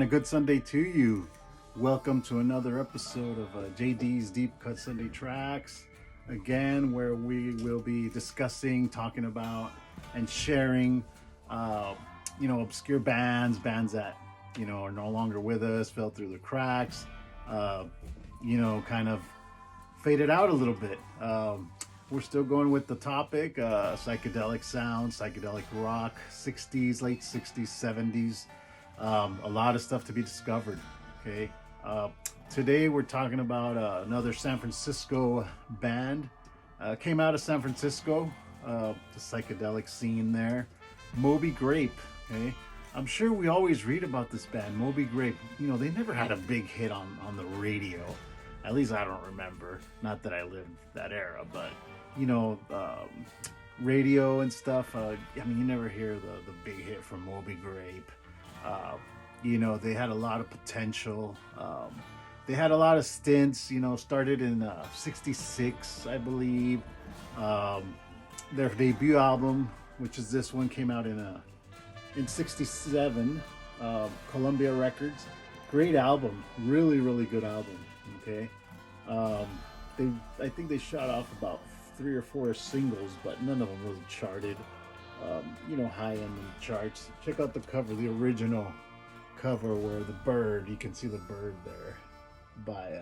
and a good Sunday to you. Welcome to another episode of JD's Deep Cut Sunday Tracks. Again, where we will be discussing, talking about, and sharing, obscure bands that, are no longer with us, fell through the cracks, kind of faded out a little bit. We're still going with the topic, psychedelic sound, psychedelic rock, 60s, late 60s, 70s. A lot of stuff to be discovered. Okay. Today we're talking about another San Francisco band. Came out of San Francisco, the psychedelic scene there. Moby Grape. Okay. I'm sure we always read about this band, Moby Grape. They never had a big hit on the radio. At least I don't remember. Not that I lived that era, but radio and stuff. You never hear the big hit from Moby Grape. They had a lot of potential. They had a lot of stints. Started in '66, I believe. Their debut album, which is this one, came out in '67. Columbia Records. Great album. Really, really good album. Okay. I think they shot off about 3 or 4 singles, but none of them really charted. High end in the charts. Check out the cover, the original cover where the bird, you can see the bird there by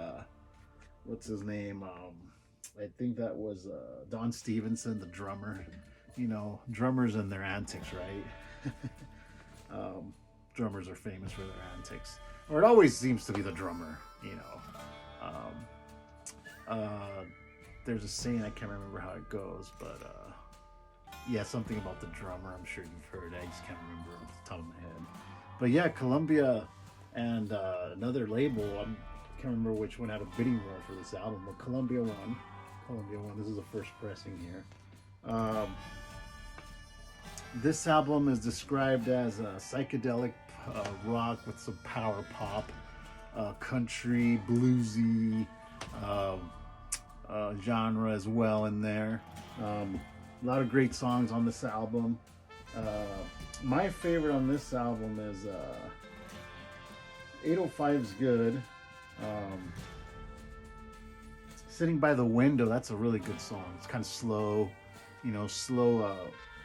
what's his name? I think that was Don Stevenson, the drummer. Drummers and their antics, right? Drummers are famous for their antics, or it always seems to be the drummer. There's a saying, I can't remember how it goes, but something about the drummer. I'm sure you've heard. I just can't remember off the top of my head. But yeah, Columbia and another label, I can't remember which one had a bidding war for this album, but Columbia won. This is the first pressing here. This album is described as a psychedelic rock with some power pop, country, bluesy genre as well in there. A lot of great songs on this album. My favorite on this album is 805's good. Sitting by the Window, that's a really good song. It's kind of slow, slow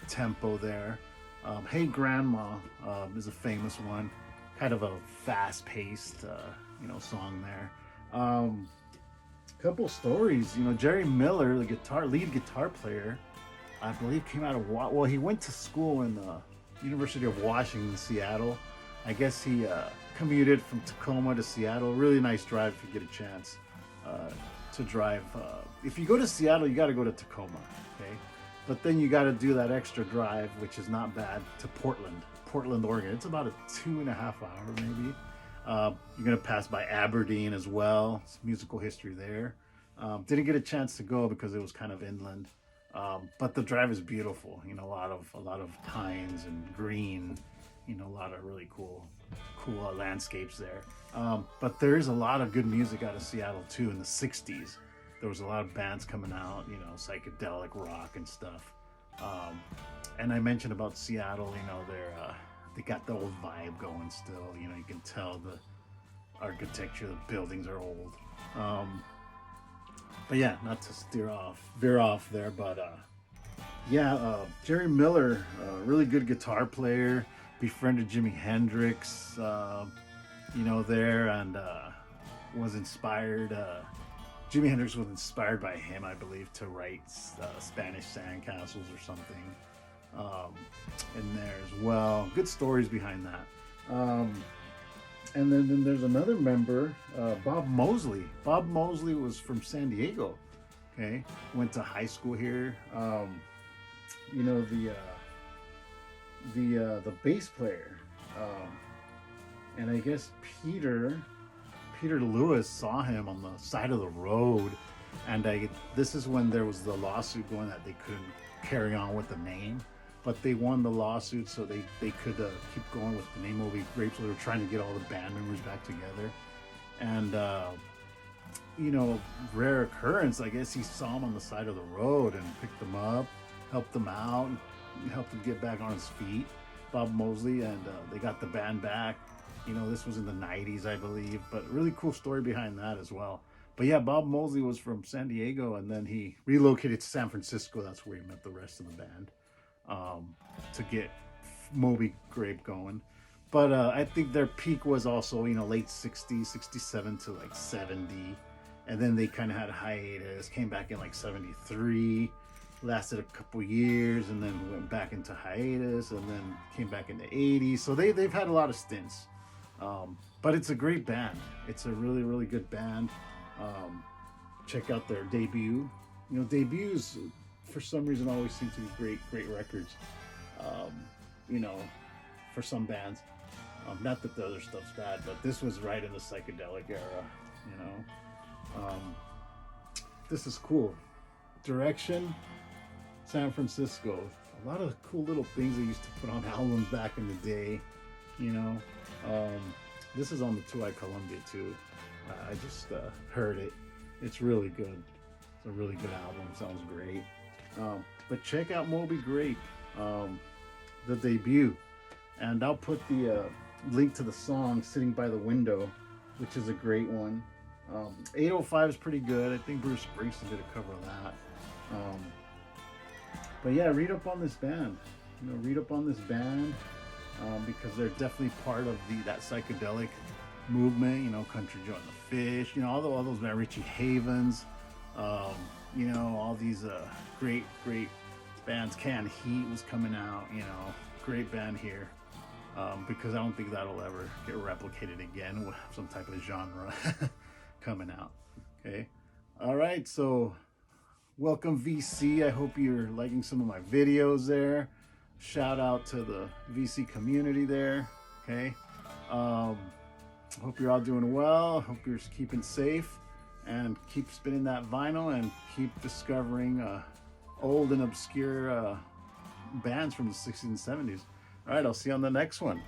tempo there. Hey Grandma is a famous one. Kind of a fast-paced, song there. Couple stories. Jerry Miller, the lead guitar player, I believe came out of he went to school in the University of Washington, Seattle. I guess he commuted from Tacoma to Seattle. Really nice drive if you get a chance to drive. If you go to Seattle, you got to go to Tacoma, okay? But then you got to do that extra drive, which is not bad, to Portland, Oregon. It's about a 2.5 hour maybe. You're going to pass by Aberdeen as well. It's musical history there. Didn't get a chance to go because it was kind of inland. But the drive is beautiful. A lot of pines and green. A lot of really cool landscapes there. But there is a lot of good music out of Seattle too. In the '60s, there was a lot of bands coming out. Psychedelic rock and stuff. And I mentioned about Seattle. They got the old vibe going still. You can tell the architecture, the buildings are old. But yeah, not to veer off there, but Jerry Miller, really good guitar player, befriended Jimi Hendrix, there, and was inspired. Jimi Hendrix was inspired by him, I believe, to write Spanish Sandcastles or something in there as well. Good stories behind that. And then there's another member, Bob Mosley. Bob Mosley was from San Diego. Okay, went to high school here. The bass player, and I guess Peter Lewis saw him on the side of the road, and this is when there was the lawsuit going that they couldn't carry on with the name. But they won the lawsuit, so they could keep going with the name Moby Grape. So they were trying to get all the band members back together. And, rare occurrence, I guess he saw him on the side of the road and picked them up, helped them out, helped him get back on his feet, Bob Mosley, and they got the band back. You know, this was in the 90s, I believe, but really cool story behind that as well. But yeah, Bob Mosley was from San Diego, and then he relocated to San Francisco. That's where he met the rest of the band, to get Moby Grape going. But I think their peak was also, you know, late 60s, 67 to like 70. And then they kind of had a hiatus, came back in like 73, lasted a couple years, and then went back into hiatus, and then came back in the 80s. So they've had a lot of stints. But it's a great band. It's a really, really good band. Check out their debut. You know, debuts for some reason always seem to be great records. You know, for some bands. Not that the other stuff's bad, but this was right in the psychedelic era, you know. This is cool. Direction, San Francisco. A lot of cool little things they used to put on albums back in the day, you know. This is on the 2i Columbia too. I just heard it. It's really good. It's a really good album. Sounds great. But check out Moby Grape, the debut. And I'll put the link to the song Sitting by the Window, which is a great one. 805 is pretty good. I think Bruce Springsteen did a cover of that. But yeah, read up on this band. You know, read up on this band because they're definitely part of that psychedelic movement. You know, Country Joe and the Fish. You know, all those Van Richie Havens. You know, all these great bands. Canned Heat was coming out. You know, great band here. Because I don't think that'll ever get replicated again with some type of genre coming out. Okay. All right. So welcome VC. I hope you're liking some of my videos there. Shout out to the VC community there. Okay. Hope you're all doing well. Hope you're keeping safe and keep spinning that vinyl and keep discovering old and obscure bands from the 60s and 70s. All right, I'll see you on the next one.